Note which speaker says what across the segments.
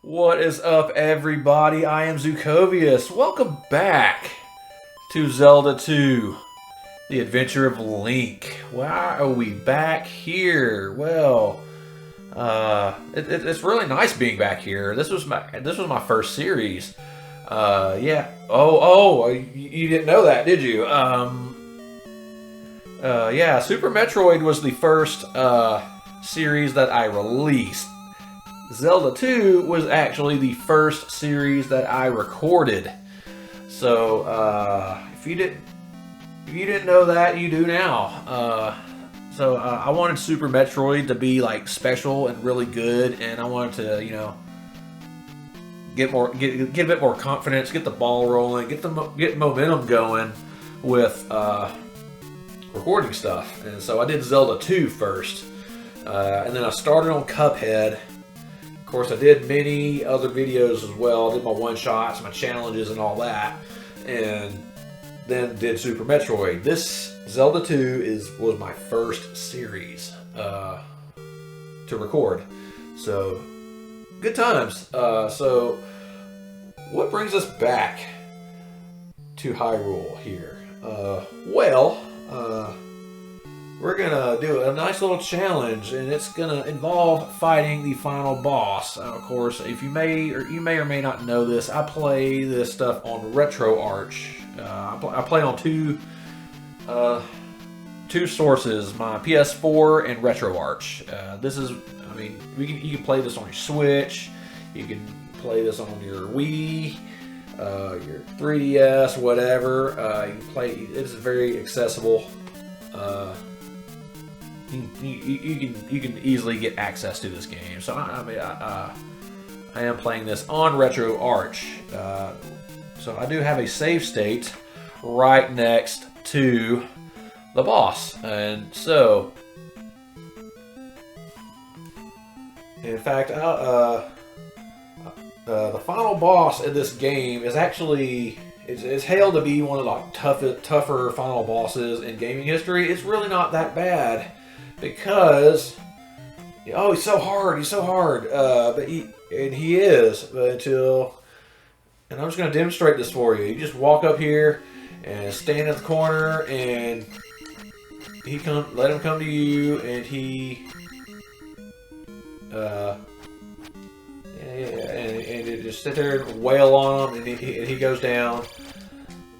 Speaker 1: What is up, everybody? I am Zukovius. Welcome back to Zelda 2, The Adventure of Link. Why are we back here? Well, it's really nice being back here. This was my first series. Yeah. You didn't know that, did you? Yeah. Super Metroid was the first series that I released. Zelda 2 was actually the first series that I recorded. So, if you didn't know that, you do now. I wanted Super Metroid to be like special and really good, and I wanted to, get a bit more confidence, get the ball rolling, get momentum going with recording stuff. And so I did Zelda 2 first, and then I started on Cuphead. Of course, I did many other videos as well. I did my one-shots, my challenges, and all that. And then did Super Metroid. This Zelda 2 was my first series to record. So, good times. So, what brings us back to Hyrule here? We're gonna do a nice little challenge, and it's gonna involve fighting the final boss. Of course, if you may or may not know this, I play this stuff on RetroArch. I play on two sources, my PS4 and RetroArch. You can play this on your Switch, you can play this on your Wii, your 3DS, whatever. You can play. It's very accessible. You can easily get access to this game. So I am playing this on RetroArch. So I do have a save state right next to the boss, and so in fact, the final boss in this game is actually. It's hailed to be one of the tougher final bosses in gaming history. It's really not that bad because he's so hard. But he is and I'm just going to demonstrate this for you. You just walk up here and stand in the corner, and let him come to you, and and you just sit there and wail on him, and he goes down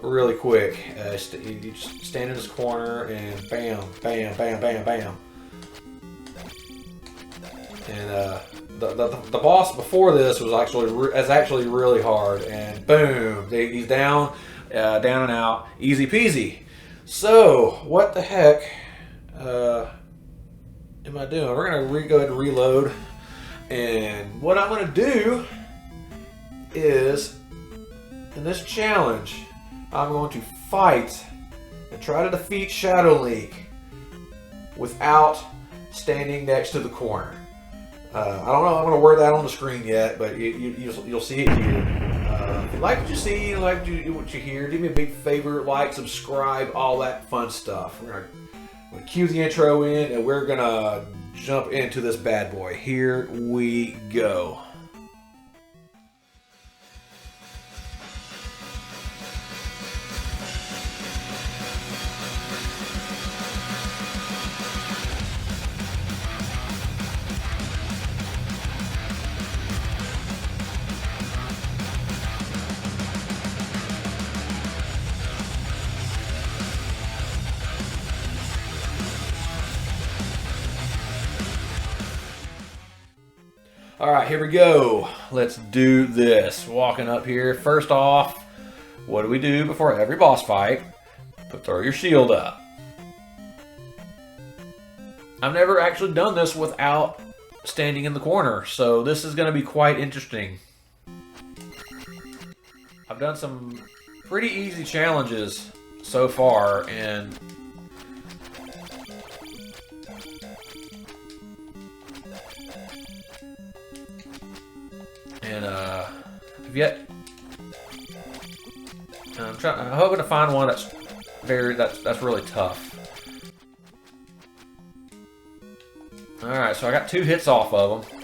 Speaker 1: really quick. You just stand in this corner, and bam, bam, bam, bam, bam. And the boss before this was actually really hard, and boom, he's down, down and out, easy peasy. So what the heck am I doing? We're gonna go ahead and reload. And what I'm going to do is, in this challenge, I'm going to fight and try to defeat Shadow Link without standing next to the corner. I don't know if I'm going to word that on the screen yet, but you'll see it here. If you like what you see, what you hear, do me a big favor, like, subscribe, all that fun stuff. We're going to cue the intro in, and we're going to jump into this bad boy. Here we go. Alright, here we go. Let's do this. Walking up here. First off, what do we do before every boss fight? Throw your shield up. I've never actually done this without standing in the corner, so this is going to be quite interesting. I've done some pretty easy challenges so far, and I'm hoping to find one that's really tough. Alright, so I got 2 hits off of them.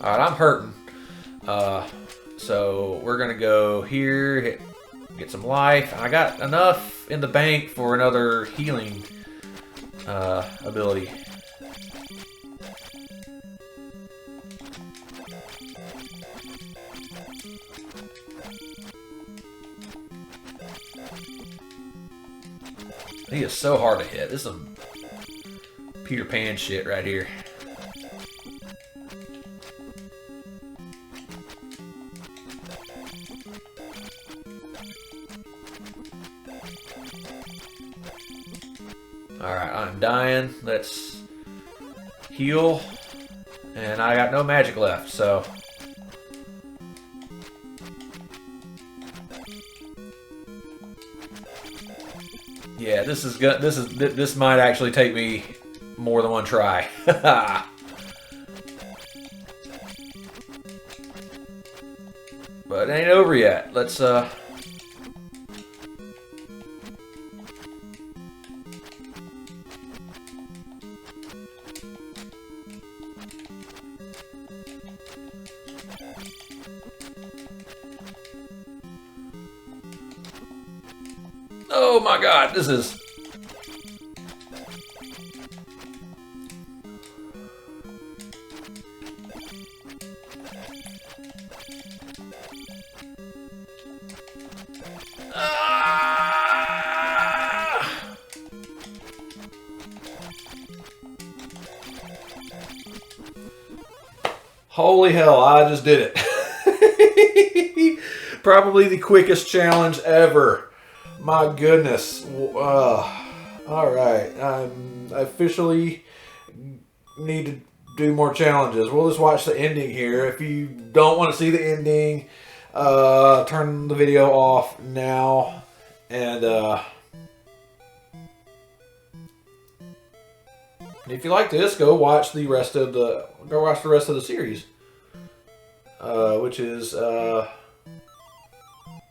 Speaker 1: Alright, I'm hurting. So we're gonna go here, get some life. I got enough in the bank for another healing ability. He is so hard to hit. This is some Peter Pan shit right here. Alright, I'm dying. Let's heal. And I got no magic left, so... Yeah, this might actually take me more than one try. But it ain't over yet. Let's Oh my god, this is... Holy hell, I just did it. Probably the quickest challenge ever. My goodness. Alright, I officially need to do more challenges. We'll just watch the ending here. If you don't want to see the ending, turn the video off now. And if you like this, go watch the rest of the series, which is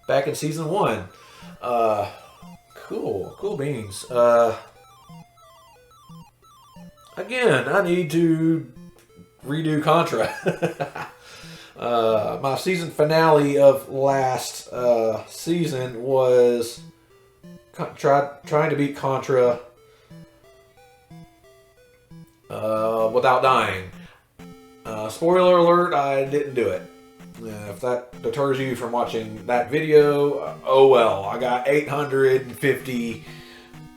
Speaker 1: back in season 1. Cool beans. Again, I need to redo Contra. My season finale of last season was trying to beat Contra without dying. Spoiler alert, I didn't do it. If that deters you from watching that video, oh well. I got 850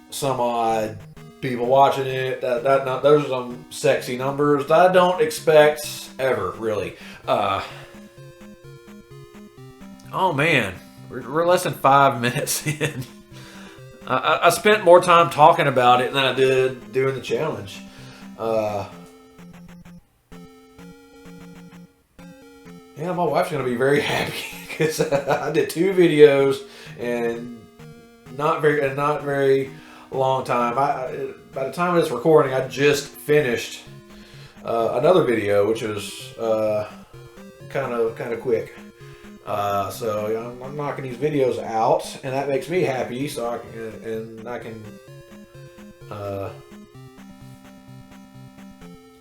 Speaker 1: some odd people watching it. Those are some sexy numbers that I don't expect ever, really. Oh man, we're less than 5 minutes in. I spent more time talking about it than I did doing the challenge. Yeah, my wife's gonna be very happy because I did 2 videos and not very long time. By the time of this recording, I just finished another video, which was kind of quick. So I'm knocking these videos out, and that makes me happy. So I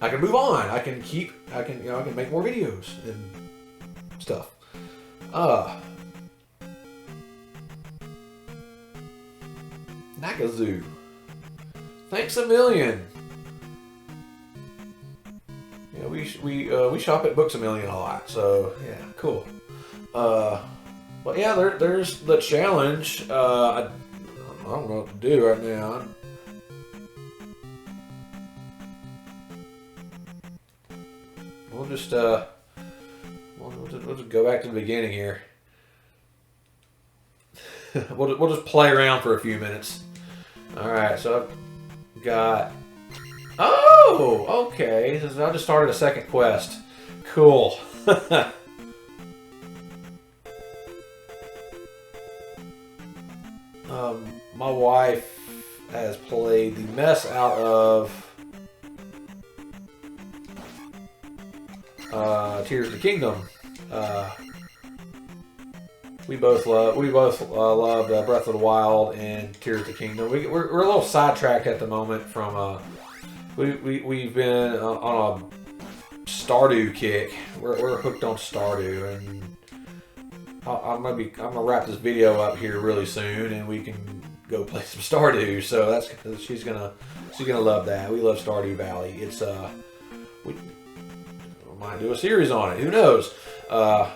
Speaker 1: can move on. I can make more videos and stuff. Nakazoo. Thanks a million. Yeah, we shop at Books A Million a lot, so yeah, cool. But yeah, there's the challenge. I don't know what to do right now. We'll just we'll just go back to the beginning here. we'll just play around for a few minutes. All right, so I've got. Oh, okay. I just started a second quest. Cool. My wife has played the mess out of Tears of the Kingdom. We both loved Breath of the Wild and Tears of the Kingdom. We're a little sidetracked at the moment from we've been on a Stardew kick. We're hooked on Stardew, and I'm gonna wrap this video up here really soon, and we can go play some Stardew. So she's gonna love that. We love Stardew Valley. It's we might do a series on it. Who knows? Oh,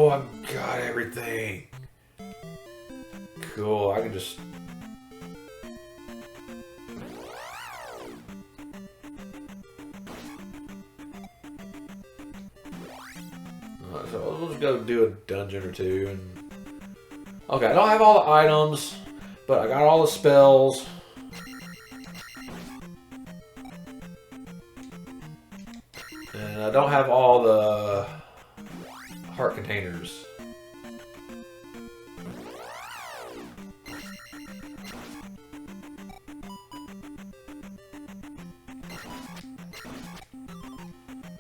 Speaker 1: I've got everything. Cool. I can just. So we'll just go do a dungeon or two. And okay, I don't have all the items, but I got all the spells. And I don't have all the heart containers.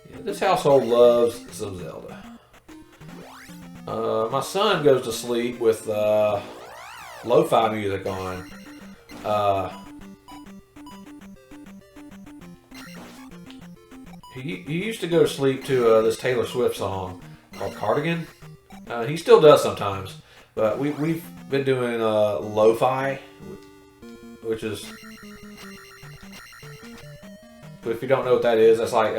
Speaker 1: Yeah, this household loves some Zelda. My son goes to sleep with lo-fi music on. He used to go to sleep to this Taylor Swift song called Cardigan. He still does sometimes, but we've been doing lo-fi, which is, but if you don't know what that is, that's like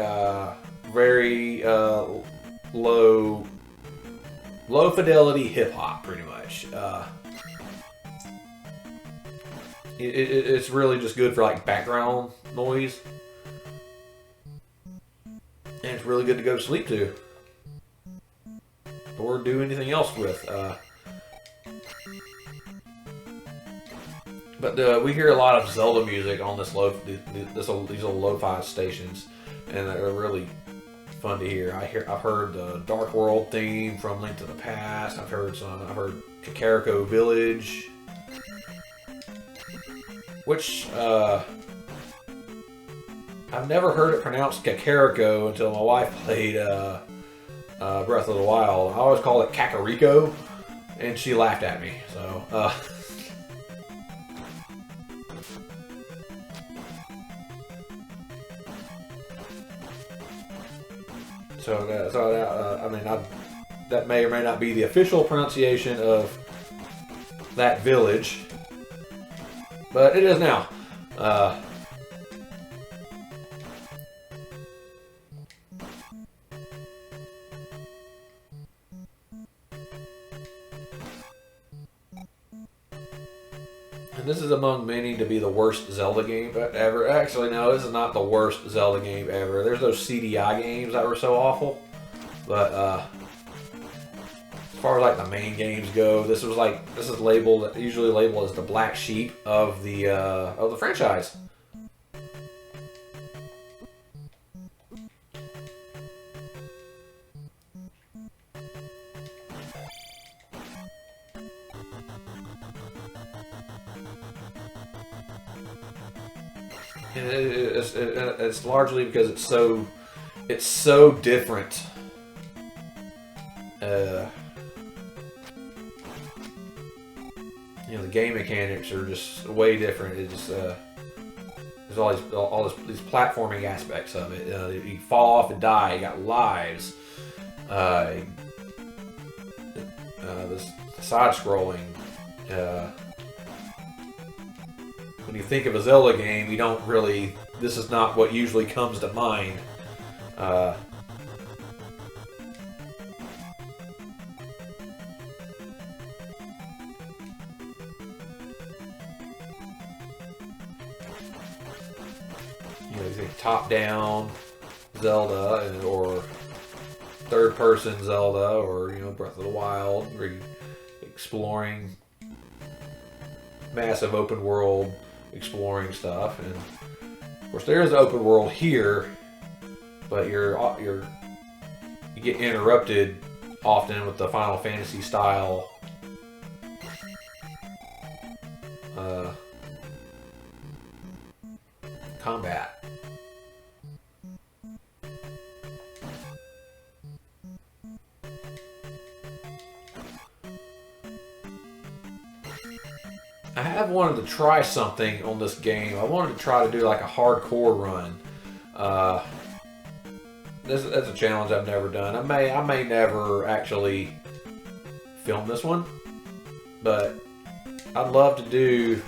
Speaker 1: very low fidelity hip hop, pretty much. It's really just good for like background noise, and it's really good to go to sleep to, or do anything else with. But we hear a lot of Zelda music on these old lo-fi stations, and they're really fun to hear. I've heard the Dark World theme from Link to the Past. I've heard Kakariko Village, which I've never heard it pronounced Kakariko until my wife played Breath of the Wild. I always call it Kakariko, and she laughed at me. So. I mean, that may or may not be the official pronunciation of that village, but it is now. And this is among many to be the worst Zelda game ever. Actually, no, this is not the worst Zelda game ever. There's those CDI games that were so awful. But as far as like the main games go, this is labeled, usually labeled as the black sheep of the franchise. And it's largely because it's so different. You know, the game mechanics are just way different. It's just there's all these platforming aspects of it. You fall off and die. You got lives. This side-scrolling. When you think of a Zelda game, you don't really. This is not what usually comes to mind. You know, you think top-down Zelda, or third-person Zelda, or Breath of the Wild, where you're exploring massive open world. Exploring stuff, and of course there is an open world here, but you get interrupted often with the Final Fantasy style combat. I have wanted to try something on this game. I wanted to try to do like a hardcore run. That's a challenge I've never done. I may never actually film this one, but I'd love to do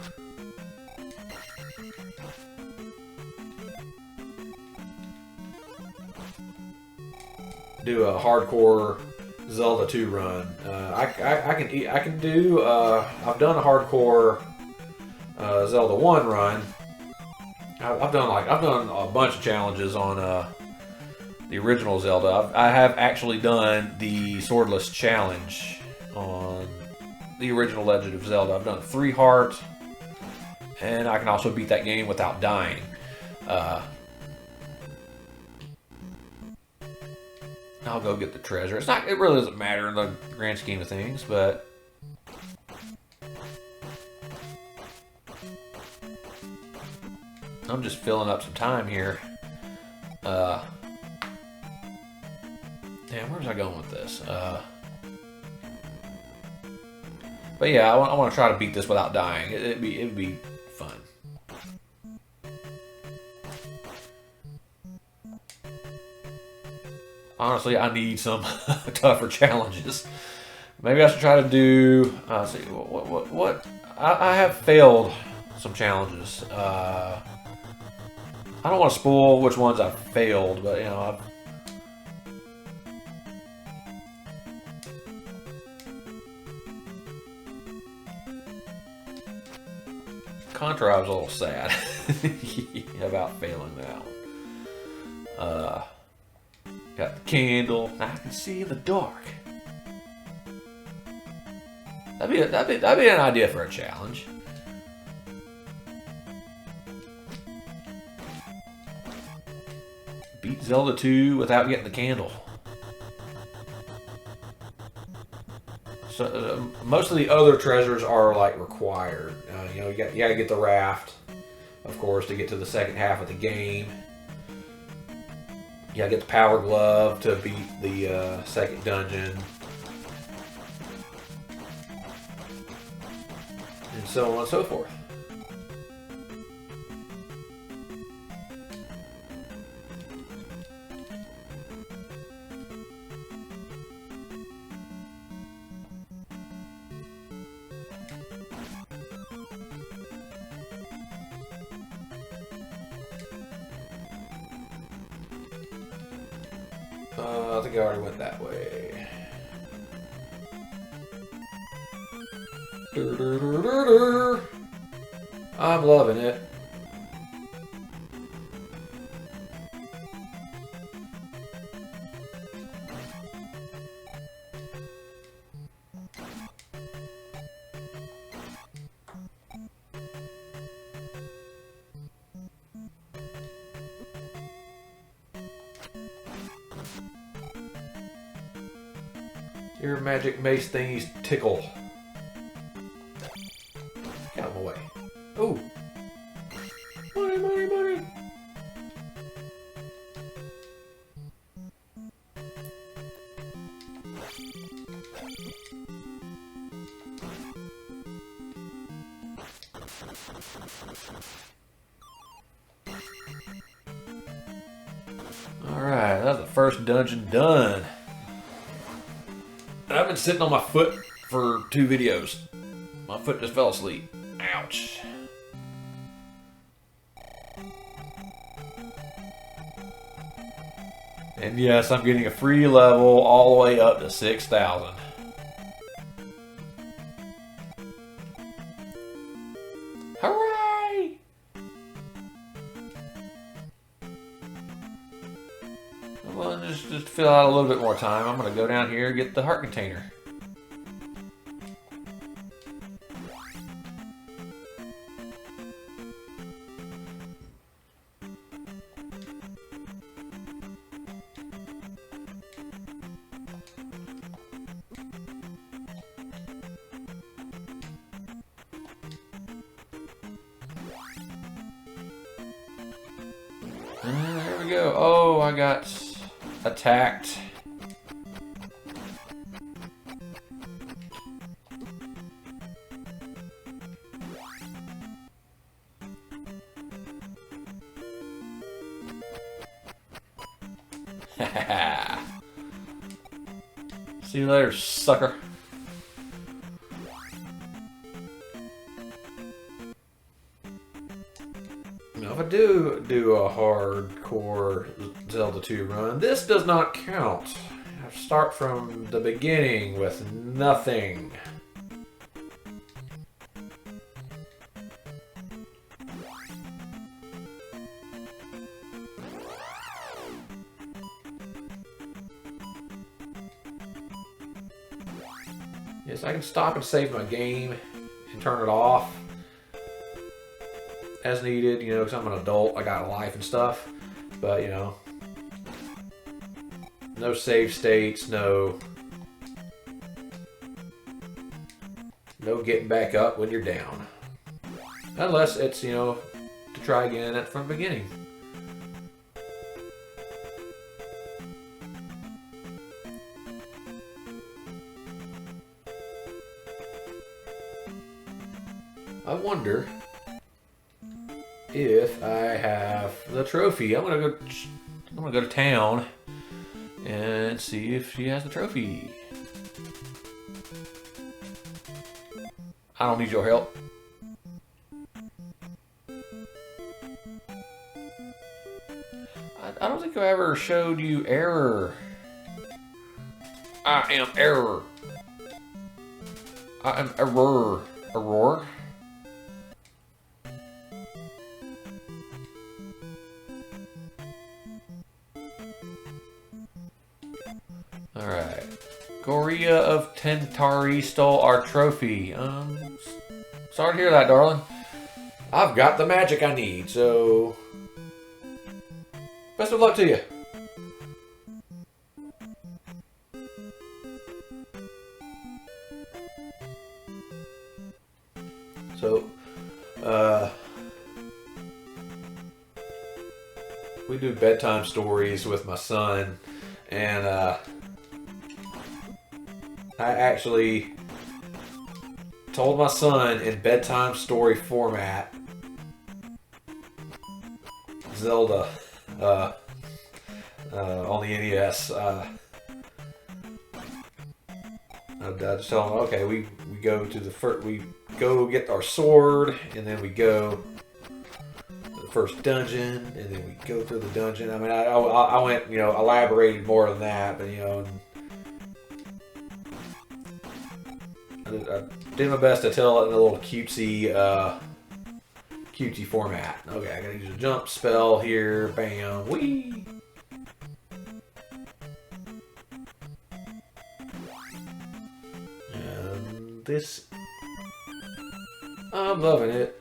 Speaker 1: a hardcore Zelda 2 run. I can do. I've done a hardcore Zelda 1 run. I've done a bunch of challenges on the original Zelda. I have actually done the swordless challenge on the original Legend of Zelda. I've done 3 heart, and I can also beat that game without dying. I'll go get the treasure. It really doesn't matter in the grand scheme of things, but I'm just filling up some time here. Damn, where was I going with this? But yeah, I want to try to beat this without dying. It'd be fun. Honestly, I need some tougher challenges. Maybe I should try to do. See what I have failed some challenges. I don't want to spoil which ones I've failed, but you know, Contra, I was a little sad about failing that one. Got the candle. I can see in the dark. That'd be an idea for a challenge. Beat Zelda 2 without getting the candle. So most of the other treasures are like required. You know, you gotta get the raft, of course, to get to the second half of the game. You gotta get the power glove to beat the second dungeon, and so on and so forth. I think I already went that way. I'm loving it. Your magic mace thingies tickle. Get out of my way. Ooh. Money, money, money. Alright, that's the first dungeon done. I've been sitting on my foot for 2 videos. My foot just fell asleep. Ouch. And yes, I'm getting a free level all the way up to 6,000. Hooray! Well, just to fill out a little bit more time, I'm going to go down here and get the heart container. And there we go. Oh, I got attacked. See you later, sucker. Now, if I do a hardcore Zelda 2 run, this does not count. I have to start from the beginning with nothing. Yes, I can stop and save my game and turn it off as needed, you know, because I'm an adult, I got a life and stuff, but, you know, no save states, no getting back up when you're down. Unless it's, you know, to try again from the beginning. I wonder if I have the trophy. I'm gonna go to town and see if she has the trophy. I don't need your help. I don't think I ever showed you error. I am error. I am error. Error. Alright. Goria of Tentari stole our trophy. Sorry to hear that, darling. I've got the magic I need, so best of luck to you. So, we do bedtime stories with my son, and I actually told my son in bedtime story format Zelda on the NES. I just tell him, okay, we go to the first, we go get our sword, and then we go to the first dungeon, and then we go through the dungeon. I mean, I went, you know, elaborated more than that, but, you know, I did my best to tell it in a little cutesy format. Okay, I gotta use a jump spell here. Bam, whee! And this, I'm loving it.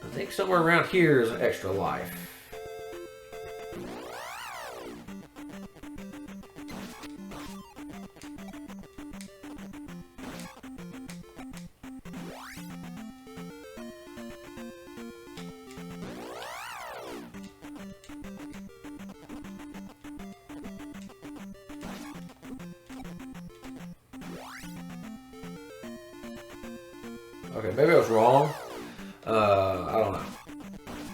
Speaker 1: I think somewhere around here is an extra life. Okay, maybe I was wrong. I don't know.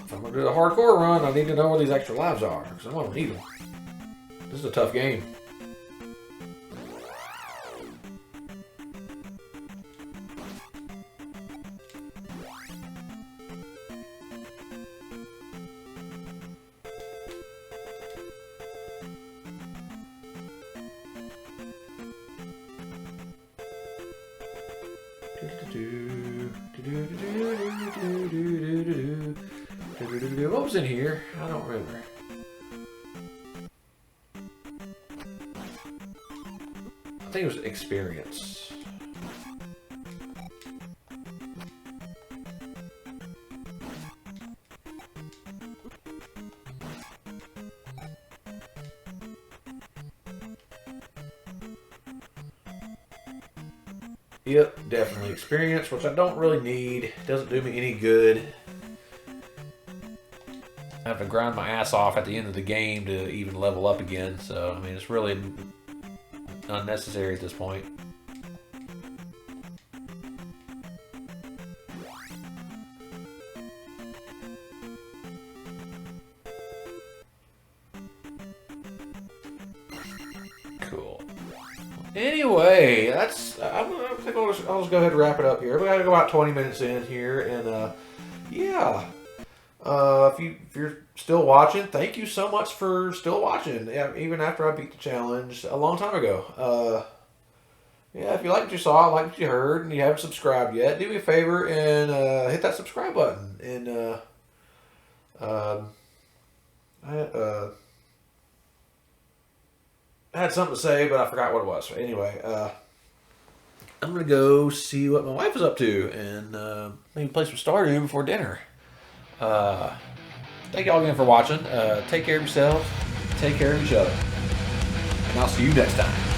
Speaker 1: If I'm gonna do the hardcore run, I need to know where these extra lives are, because I'm gonna need them. This is a tough game. What was in here? I don't remember. I think it was experience. Yep, definitely experience, which I don't really need. Doesn't do me any good. I have to grind my ass off at the end of the game to even level up again, so I mean it's really unnecessary at this point. Anyway, that's I think I'll just go ahead and wrap it up here. We got to go about 20 minutes in here, and yeah. If you're still watching, thank you so much for still watching. Yeah, even after I beat the challenge a long time ago. Yeah, if you liked what you saw, like what you heard, and you haven't subscribed yet, do me a favor and hit that subscribe button. And I had something to say, but I forgot what it was. So anyway, I'm gonna go see what my wife is up to, and maybe play some Stardew before dinner. Thank y'all again for watching. Take care of yourselves. Take care of each other. And I'll see you next time.